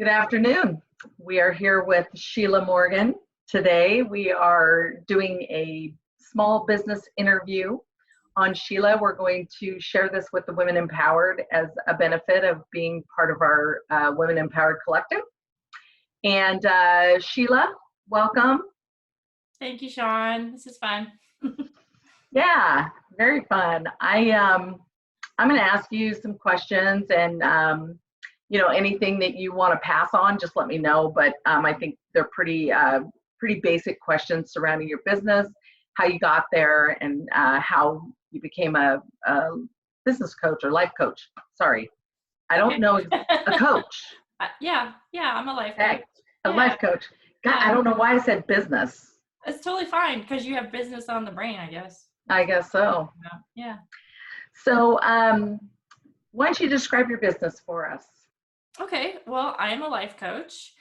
Good afternoon. We are here with Sheila Morgan. Today we are doing a small business interview on Sheila. We're going to share this with the Women Empowered as a benefit of being part of our Women Empowered Collective. And Sheila, welcome. Thank you, Sean. This is fun. Yeah, very fun. I'm going to ask you some questions, and anything that you want to pass on, just let me know. But I think they're pretty basic questions surrounding your business, how you got there, and how you became a business coach or life coach. Sorry, I don't know, a coach. Yeah, I'm a life coach. A life coach. God, I don't know why I said business. It's totally fine because you have business on the brain, I guess. I guess so. Yeah. So, why don't you describe your business for us? Okay, well, I am a life coach,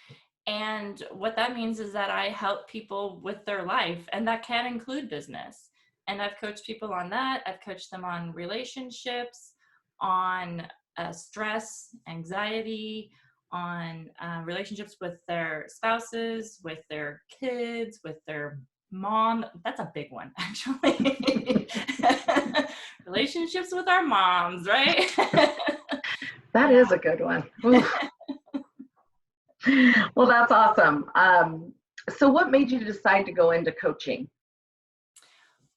and what that means is that I help people with their life, and that can include business. And I've coached people on that. I've coached them on relationships, on stress, anxiety, on relationships with their spouses, with their kids, with their mom. That's a big one, actually. Relationships with our moms, right? That is a good one. Well, that's awesome. So what made you decide to go into coaching?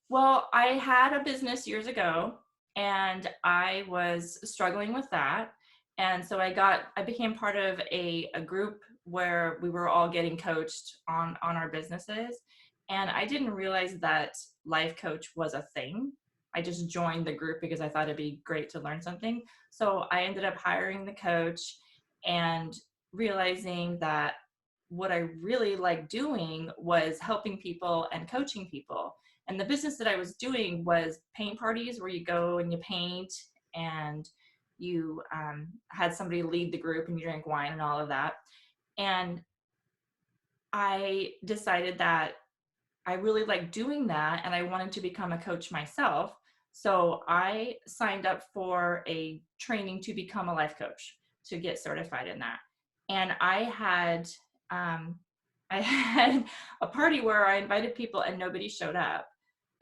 Well, I had a business years ago, and I was struggling with that. And so I became part of a group where we were all getting coached on our businesses. And I didn't realize that life coach was a thing. I just joined the group because I thought it'd be great to learn something. So I ended up hiring the coach and realizing that what I really liked doing was helping people and coaching people. And the business that I was doing was paint parties, where you go and you paint, and you had somebody lead the group, and you drink wine and all of that. And I decided that I really liked doing that, and I wanted to become a coach myself. So I signed up for a training to become a life coach, to get certified in that. And I had a party where I invited people and nobody showed up.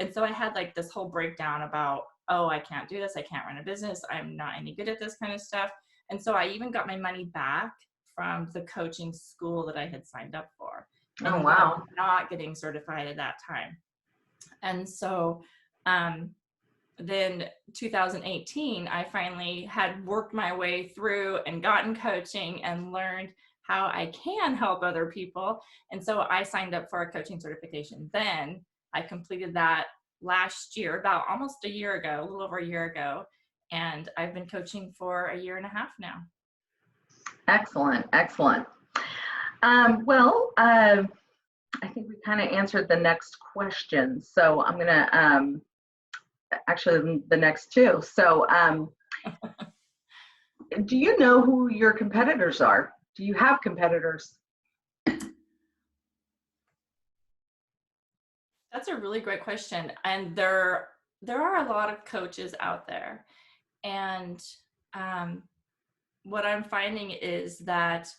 And so I had like this whole breakdown about, oh, I can't do this. I can't run a business. I'm not any good at this kind of stuff. And so I even got my money back from the coaching school that I had signed up for. Oh, wow. Not getting certified at that time. And so then 2018, I finally had worked my way through and gotten coaching and learned how I can help other people. And so I signed up for a coaching certification. Then I completed that last year, about almost a year ago, a little over a year ago. And I've been coaching for a year and a half now. Excellent. I think we kind of answered the next question. So I'm going to, actually the next two. So do you know who your competitors are? Do you have competitors? That's a really great question. And there are a lot of coaches out there. And what I'm finding is that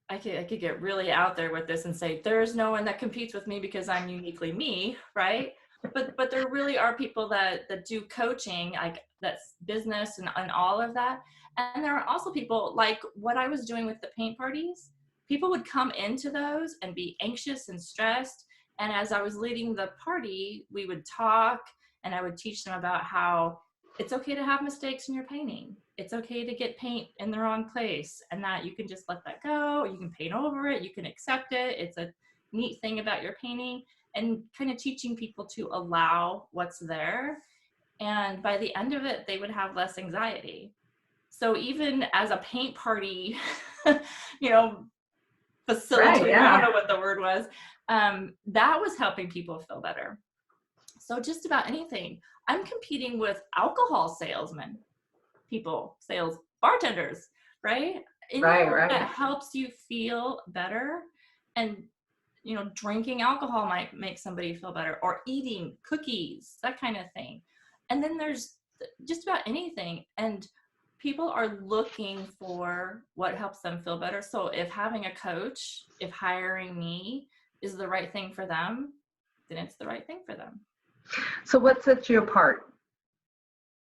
I could get really out there with this and say, there's no one that competes with me because I'm uniquely me, right? But there really are people that do coaching, like that's business and all of that. And there are also people like what I was doing with the paint parties. People would come into those and be anxious and stressed. And as I was leading the party, we would talk, and I would teach them about how it's okay to have mistakes in your painting. It's okay to get paint in the wrong place, and that you can just let that go. You can paint over it. You can accept it. It's a neat thing about your painting, and kind of teaching people to allow what's there. And by the end of it, they would have less anxiety. So even as a paint party, facilitator, right, yeah. I don't know what the word was, that was helping people feel better. So just about anything. I'm competing with alcohol salesmen, bartenders, right? Right. That helps you feel better. And, drinking alcohol might make somebody feel better, or eating cookies, that kind of thing. And then there's just about anything. And people are looking for what helps them feel better. So if having a coach, if hiring me is the right thing for them, then it's the right thing for them. So what sets you apart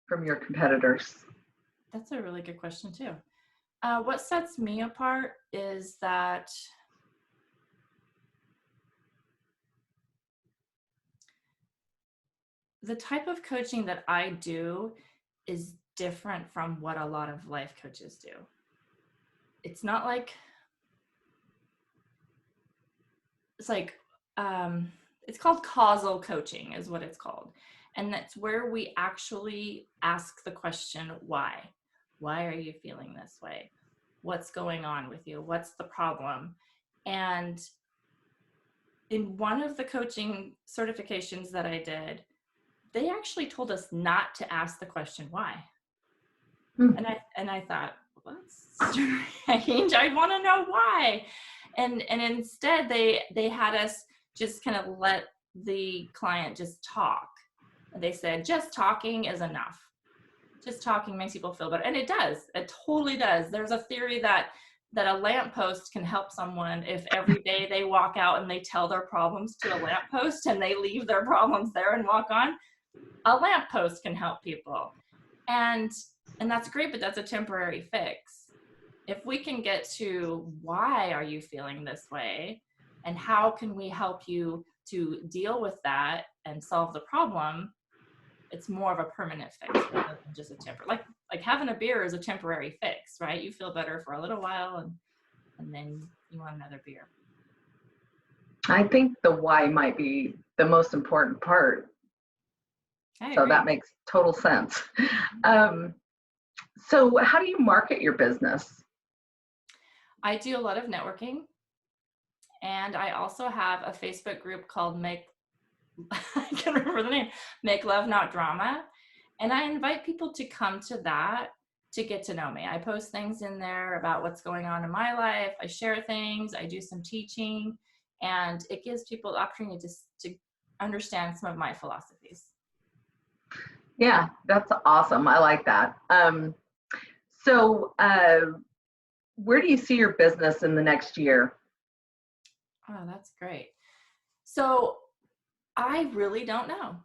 from your competitors? That's a really good question too. What sets me apart is that the type of coaching that I do is different from what a lot of life coaches do. It's not like, it's like, it's called causal coaching is what it's called. And that's where we actually ask the question, why? Why are you feeling this way? What's going on with you? What's the problem? And in one of the coaching certifications that I did, they actually told us not to ask the question why. And I thought, well, that's strange. I want to know why. And instead they had us just kind of let the client just talk. They said, just talking is enough. Just talking makes people feel better. And it does. It totally does. There's a theory that a lamppost can help someone if every day they walk out and they tell their problems to a lamppost and they leave their problems there and walk on. A lamppost can help people. And that's great, but that's a temporary fix. If we can get to why are you feeling this way and how can we help you to deal with that and solve the problem, it's more of a permanent fix rather than just a temporary. Like having a beer is a temporary fix, right? You feel better for a little while and then you want another beer. I think the why might be the most important part. So that makes total sense. So how do you market your business? I do a lot of networking, and I also have a Facebook group called I can't remember the name, Make Love Not Drama. And I invite people to come to that to get to know me. I post things in there about what's going on in my life. I share things, I do some teaching, and it gives people the opportunity to understand some of my philosophies. Yeah, that's awesome. I like that. So where do you see your business in the next year? Oh, that's great. So I really don't know.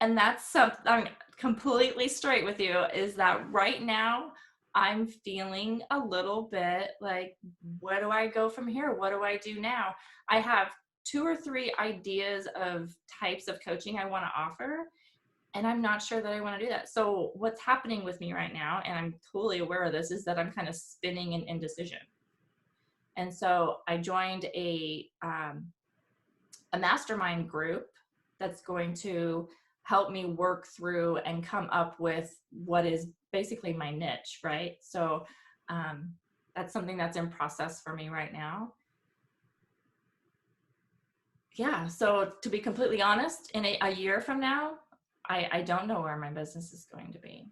And that's something, I'm completely straight with you, is that right now I'm feeling a little bit like, where do I go from here? What do I do now? I have 2 or 3 ideas of types of coaching I want to offer, and I'm not sure that I want to do that. So what's happening with me right now, and I'm totally aware of this, is that I'm kind of spinning in indecision. And so I joined a mastermind group that's going to help me work through and come up with what is basically my niche, right? So that's something that's in process for me right now. Yeah, so to be completely honest, in a year from now, I don't know where my business is going to be.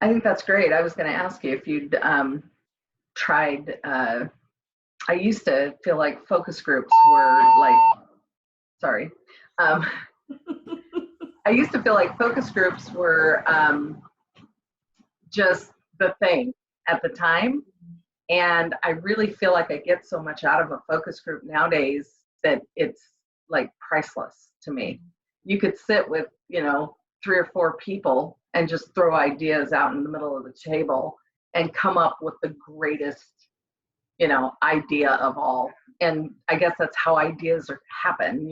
I think that's great. I was going to ask you if you'd tried, I used to feel like focus groups were like, sorry. I used to feel like focus groups were just the thing at the time. And I really feel like I get so much out of a focus group nowadays that it's like priceless to me. You could sit with, 3 or 4 people and just throw ideas out in the middle of the table and come up with the greatest, idea of all. And I guess that's how ideas happen,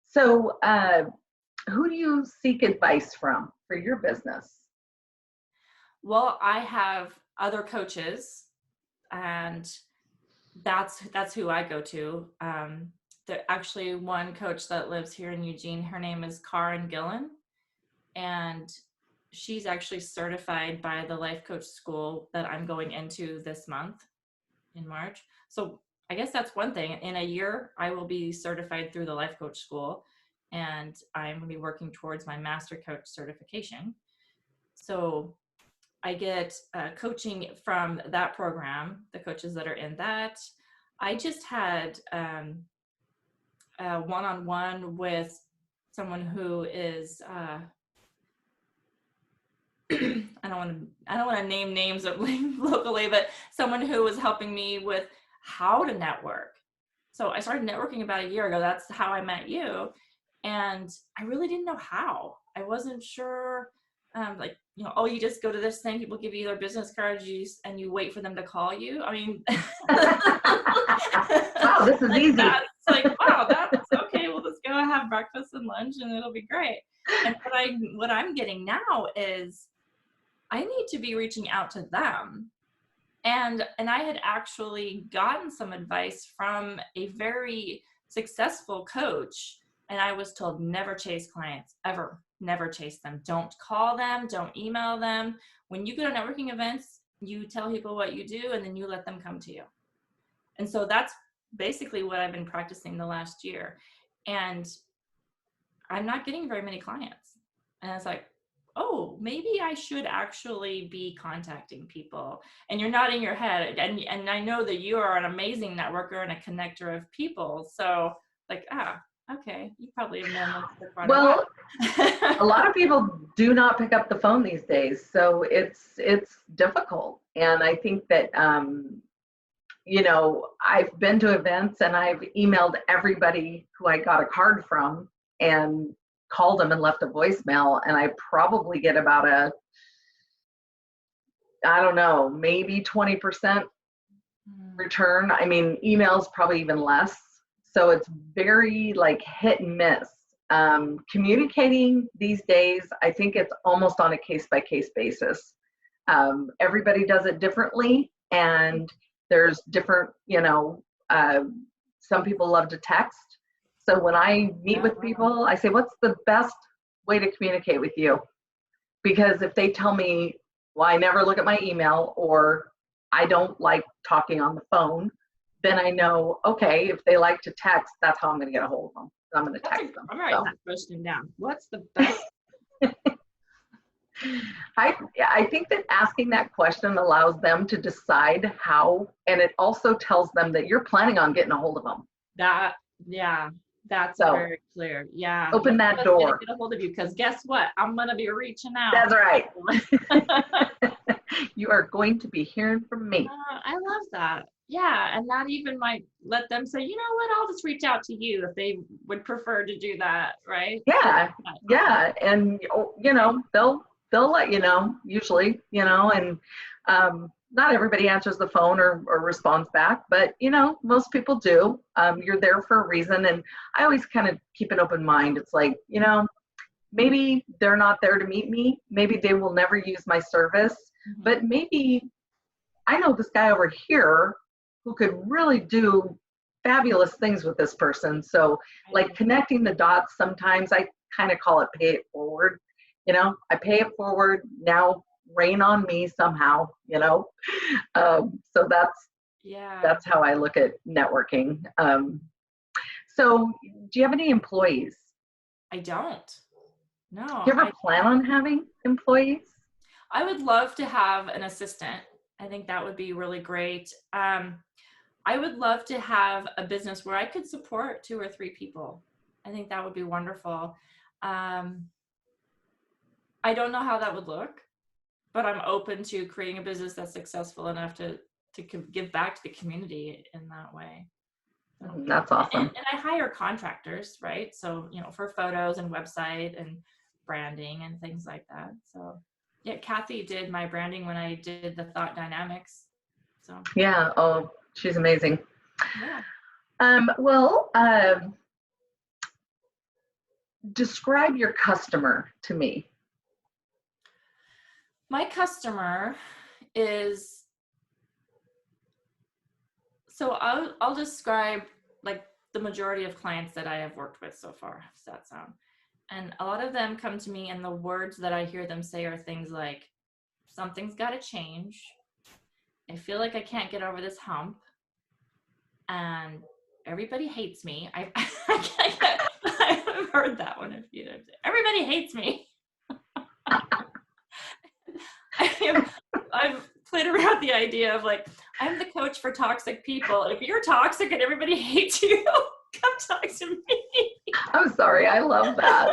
So who do you seek advice from for your business? Well, I have other coaches, and that's who I go to. There's actually one coach that lives here in Eugene. Her name is Karen Gillen, and she's actually certified by the life coach school that I'm going into this month in March. So I guess that's one thing. In a year, I will be certified through the life coach school, and I'm going to be working towards my master coach certification. So I get coaching from that program, the coaches that are in that. I just had a one-on-one with someone who is I don't want to name names of locally, but someone who was helping me with how to network. So I started networking about a year ago. That's how I met you. And I really didn't know how. I wasn't sure, like, oh, you just go to this thing, people give you their business cards, and you wait for them to call you. I mean, wow, this is like easy. That's like, wow, that's okay. We'll just go have breakfast and lunch and it'll be great. And what I'm getting now is I need to be reaching out to them. And I had actually gotten some advice from a very successful coach, and I was told never chase clients, ever, never chase them. Don't call them, don't email them. When you go to networking events, you tell people what you do and then you let them come to you. And so that's basically what I've been practicing the last year. And I'm not getting very many clients. And I was like, oh, maybe I should actually be contacting people. And you're nodding your head. And I know that you are an amazing networker and a connector of people. So like, okay, you probably have known this for quite a while. A lot of people do not pick up the phone these days. So it's difficult. And I think that, I've been to events and I've emailed everybody who I got a card from and called them and left a voicemail, and I probably get about maybe 20% return. I mean, emails probably even less. So it's very like hit and miss. Communicating these days, I think it's almost on a case-by-case basis. Everybody does it differently, and there's different, some people love to text. So when I meet with people, I say, what's the best way to communicate with you? Because if they tell me, well, I never look at my email, or I don't like talking on the phone, then I know, okay, if they like to text, that's how I'm going to get a hold of them. I'm going to text them. I'm writing that question down. What's the best? I think that asking that question allows them to decide how, and it also tells them that you're planning on getting a hold of them. That's very clear. Yeah. Open that door. Get a hold of you, because guess what? I'm going to be reaching out. That's right. You are going to be hearing from me. I love that. Yeah. And that even might let them say, you know what, I'll just reach out to you if they would prefer to do that. Right. Yeah. Yeah. And, they'll let you know usually, and not everybody answers the phone or responds back, but most people do. You're there for a reason. And I always kind of keep an open mind. It's like, maybe they're not there to meet me. Maybe they will never use my service, but maybe I know this guy over here who could really do fabulous things with this person. So like connecting the dots, sometimes I kind of call it pay it forward. I pay it forward, now rain on me somehow, so that's how I look at networking. So do you have any employees? I don't. No. Do you ever plan on having employees? I would love to have an assistant. I think that would be really great. I would love to have a business where I could support 2 or 3 people. I think that would be wonderful. I don't know how that would look, but I'm open to creating a business that's successful enough to give back to the community in that way. That's awesome. And I hire contractors, right? So, for photos and website and branding and things like that. So yeah, Kathy did my branding when I did the Thought Dynamics. So yeah. Oh, she's amazing. Yeah. Describe your customer to me. My customer is, so I'll describe like the majority of clients that I have worked with so far. Does that sound? And a lot of them come to me, and the words that I hear them say are things like, something's got to change. I feel like I can't get over this hump. And everybody hates me. I haven't heard that one a few times. Everybody hates me. I've played around with the idea of like, I'm the coach for toxic people. If you're toxic and everybody hates you, come talk to me. I'm sorry. I love that.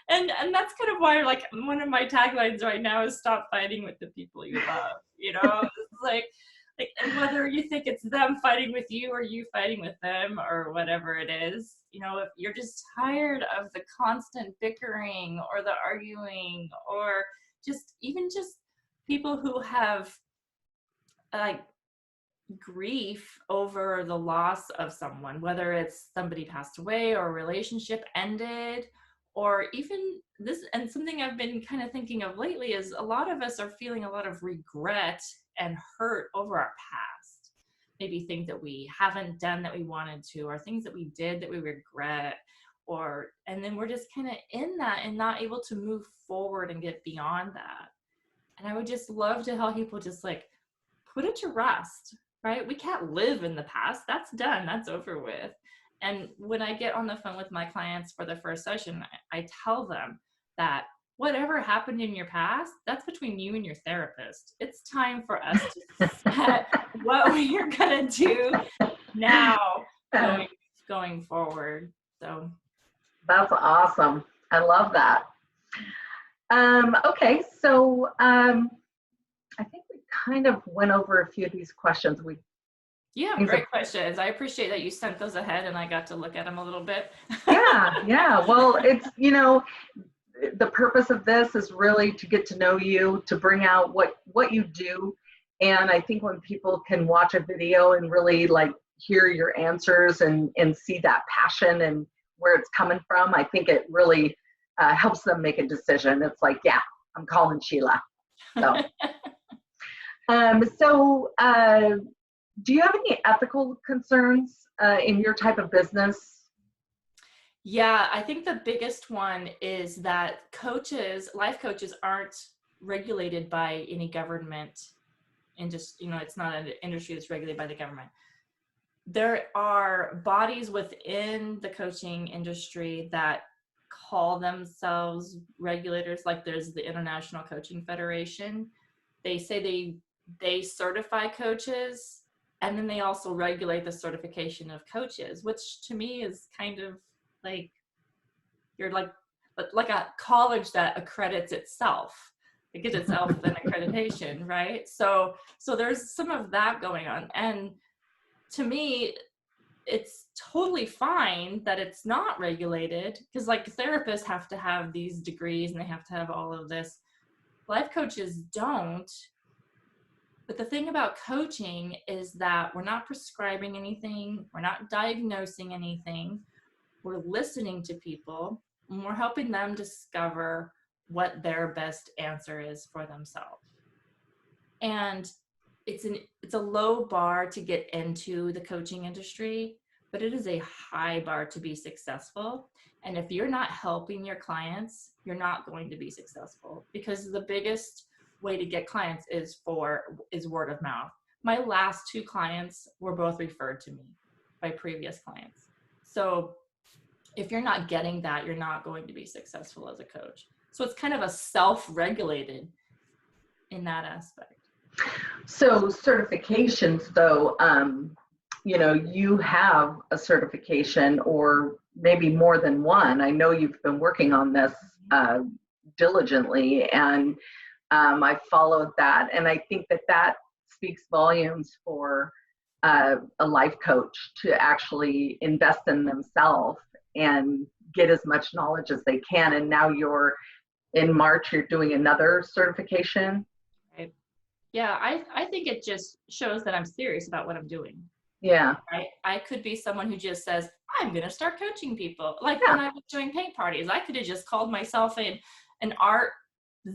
And that's kind of why, like, one of my taglines right now is stop fighting with the people you love. It's like, and whether you think it's them fighting with you or you fighting with them or whatever it is, if you're just tired of the constant bickering or the arguing, or just people who have like grief over the loss of someone, whether it's somebody passed away or a relationship ended, or even this. And something I've been kind of thinking of lately is a lot of us are feeling a lot of regret and hurt over our past. Maybe things that we haven't done that we wanted to, or things that we did that we regret, and then we're just kind of in that and not able to move forward and get beyond that. And I would just love to help people just like put it to rest, right? We can't live in the past. That's done. That's over with. And when I get on the phone with my clients for the first session, I tell them that whatever happened in your past, that's between you and your therapist. It's time for us to set what we are going to do now going forward. So that's awesome. I love that. Okay, so I think we kind of went over a few of these questions. Great questions. I appreciate that you sent those ahead and I got to look at them a little bit. Yeah. Well, it's, the purpose of this is really to get to know you, to bring out what you do. And I think when people can watch a video and really like hear your answers and see that passion and where it's coming from, I think it really helps them make a decision. It's like, yeah, I'm calling Sheila. So, do you have any ethical concerns in your type of business? Yeah, I think the biggest one is that life coaches aren't regulated by any government, and just, it's not an industry that's regulated by the government. There are bodies within the coaching industry that call themselves regulators. Like there's the International Coaching Federation. They say they certify coaches, and then they also regulate the certification of coaches, which to me is kind of like you're like a college that accredits itself. It gives itself an accreditation, right? So there's some of that going on. And to me, it's totally fine that it's not regulated, because like therapists have to have these degrees and they have to have all of this. Life coaches don't. But the thing about coaching is that we're not prescribing anything. We're not diagnosing anything. We're listening to people, and we're helping them discover what their best answer is for themselves. And it's a low bar to get into the coaching industry, but it is a high bar to be successful. And if you're not helping your clients, you're not going to be successful, because the biggest way to get clients is word of mouth. My last 2 clients were both referred to me by previous clients. So if you're not getting that, you're not going to be successful as a coach. So it's kind of a self-regulated in that aspect. So certifications, though, you have a certification or maybe more than one. I know you've been working on this diligently, and I followed that. And I think that speaks volumes for a life coach to actually invest in themselves and get as much knowledge as they can. And now in March, you're doing another certification. Right. Yeah, I think it just shows that I'm serious about what I'm doing. Yeah. I could be someone who just says, I'm going to start coaching people. Like when I was doing paint parties, I could have just called myself an art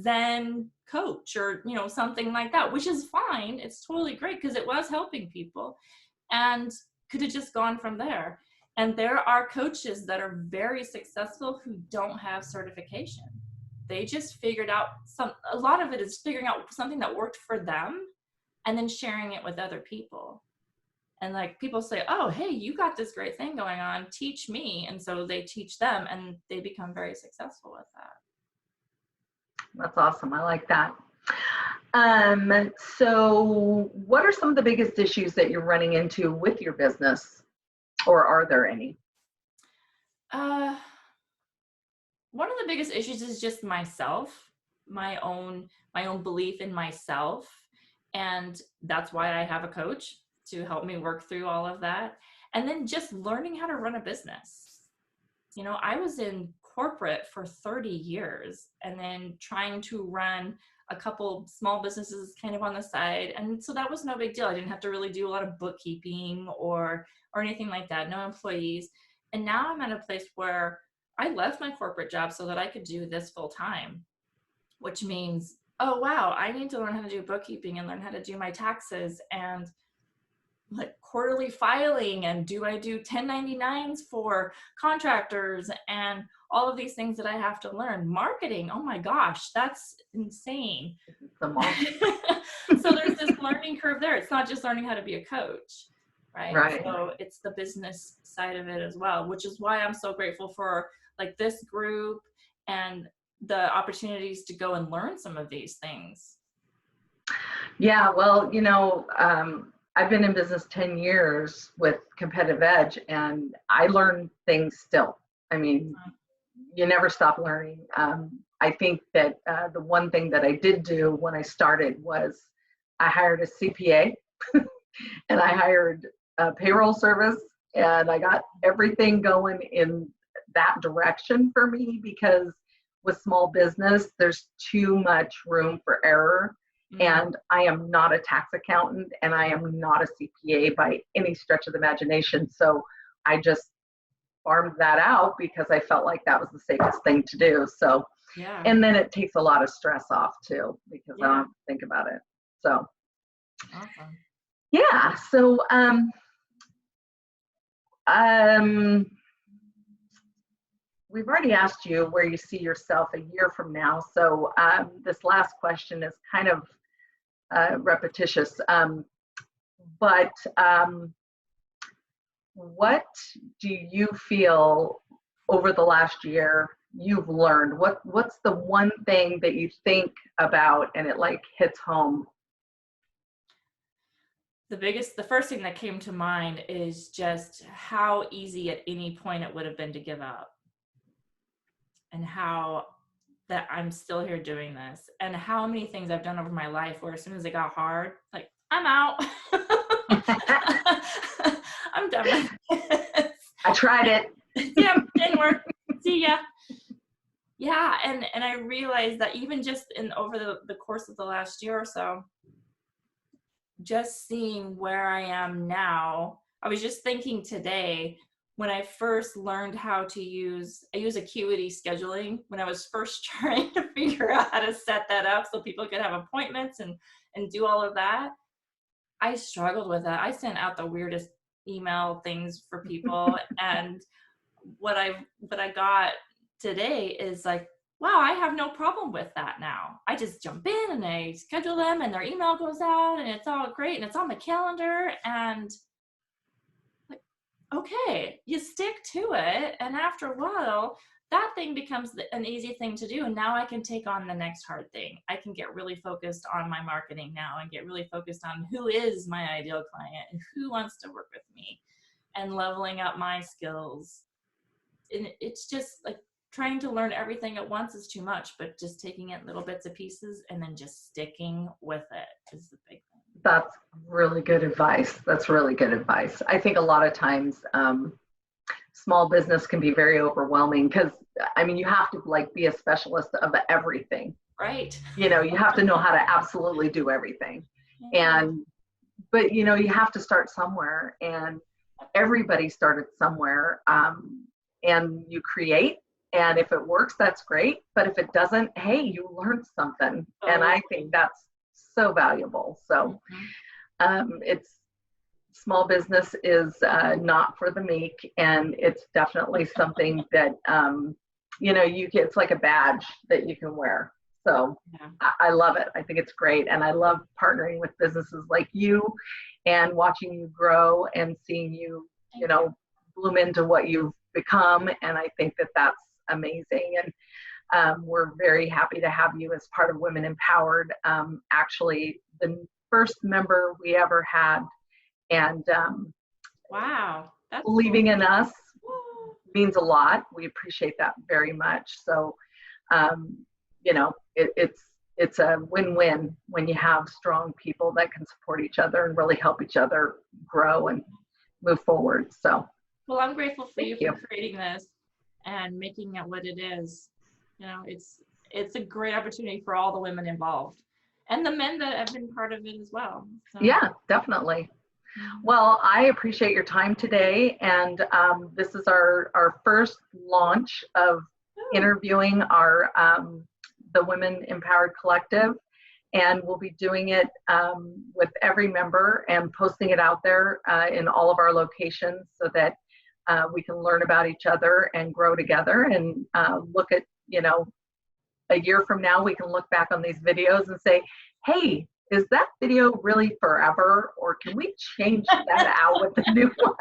Zen coach or, something like that, which is fine. It's totally great because it was helping people, and could have just gone from there. And there are coaches that are very successful who don't have certification. They just figured out a lot of it is figuring out something that worked for them and then sharing it with other people. And like people say, oh, hey, you got this great thing going on, teach me. And so they teach them and they become very successful with that. That's awesome. I like that. So what are some of the biggest issues that you're running into with your business, or are there any? one of the biggest issues is just myself, my own belief in myself. And that's why I have a coach to help me work through all of that. And then just learning how to run a business. You know, I was in corporate for 30 years and then trying to run a couple small businesses kind of on the side. And so that was no big deal. I didn't have to really do a lot of bookkeeping or anything like that, no employees. And now I'm at a place where I left my corporate job so that I could do this full time, which means, oh, wow, I need to learn how to do bookkeeping and learn how to do my taxes and like quarterly filing, and do I do 1099s for contractors and all of these things that I have to learn. Marketing, oh my gosh, that's insane. So there's this learning curve there. It's not just learning how to be a coach, right? So it's the business side of it as well, which is why I'm so grateful for like this group and the opportunities to go and learn some of these things. Yeah, well, you know, I've been in business 10 years with Competitive Edge, and I learn things still. I mean, you never stop learning. I think that the one thing that I did do when I started was I hired a CPA and I hired a payroll service, and I got everything going in that direction for me, because with small business, there's too much room for error. And I am not a tax accountant, and I am not a CPA by any stretch of the imagination. So I just farmed that out because I felt like that was the safest thing to do. So, yeah. And then it takes a lot of stress off too, because I don't have to think about it. So, awesome. Yeah. So, we've already asked you where you see yourself a year from now. So this last question is kind of repetitious, but what do you feel over the last year you've learned? What's the one thing that you think about and it like hits home? The first thing that came to mind is just how easy at any point it would have been to give up, and how that I'm still here doing this, and how many things I've done over my life where as soon as it got hard, like, I'm out. I'm done with this. I tried it. Yeah, didn't work. See ya. Yeah, and I realized that even just over the course of the last year or so, just seeing where I am now, I was just thinking today, when I first learned how to use Acuity scheduling, when I was first trying to figure out how to set that up so people could have appointments and do all of that, I struggled with that. I sent out the weirdest email things for people. And what I got today is like, wow, I have no problem with that now. I just jump in and I schedule them and their email goes out and it's all great and it's on my calendar, and like, okay, you stick to it. And after a while, that thing becomes an easy thing to do. And now I can take on the next hard thing. I can get really focused on my marketing now and get really focused on who is my ideal client and who wants to work with me, and leveling up my skills. And it's just like, trying to learn everything at once is too much, but just taking it in little bits and pieces and then just sticking with it is the big thing. That's really good advice. That's really good advice. I think a lot of times small business can be very overwhelming because, I mean, you have to like be a specialist of everything. Right. You know, you have to know how to absolutely do everything. But, you know, you have to start somewhere, and everybody started somewhere, and you create. And if it works, that's great. But if it doesn't, hey, you learned something. And I think that's so valuable. So it's small business is not for the meek. And it's definitely something that, you know, it's like a badge that you can wear. So I love it. I think it's great. And I love partnering with businesses like you and watching you grow and seeing you, you know, bloom into what you've become. And I think that that's amazing. And we're very happy to have you as part of Women Empowered. Actually, the first member we ever had. And wow, that's believing cool. in us, means a lot. We appreciate that very much. So, you know, it's a win-win when you have strong people that can support each other and really help each other grow and move forward. So, well, I'm grateful for thank you you. for creating this and making it what it is. You know, it's a great opportunity for all the women involved and the men that have been part of it as well. So. Yeah, definitely. Well, I appreciate your time today, and this is our first launch of interviewing our the Women Empowered Collective, and we'll be doing it with every member and posting it out there in all of our locations so that we can learn about each other and grow together and look at, you know, a year from now we can look back on these videos and say, hey, is that video really forever, or can we change that out with the new one?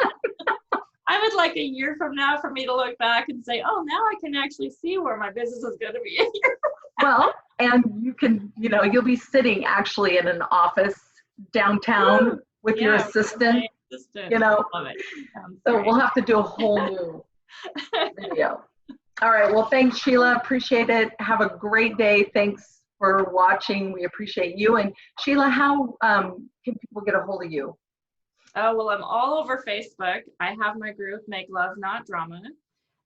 I would like a year from now for me to look back and say, oh, now I can actually see where my business is going to be. Well, and you can, you know, you'll be sitting actually in an office downtown with your assistant, you know. Love it. So we'll have to do a whole new video. All right. Well, thanks, Sheila. Appreciate it. Have a great day. Thanks for watching. We appreciate you. And Sheila, how can people get a hold of you? Oh, well, I'm all over Facebook. I have my group, Make Love, Not Drama.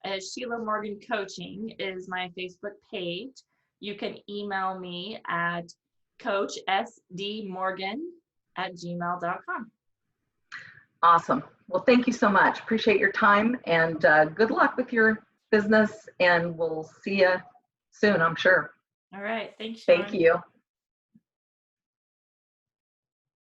Sheila Morgan Coaching is my Facebook page. You can email me at coachsdmorgan@gmail.com. Awesome. Well, thank you so much. Appreciate your time, and good luck with your business, and we'll see you soon, I'm sure. All right. Thanks, Sean. Thank you.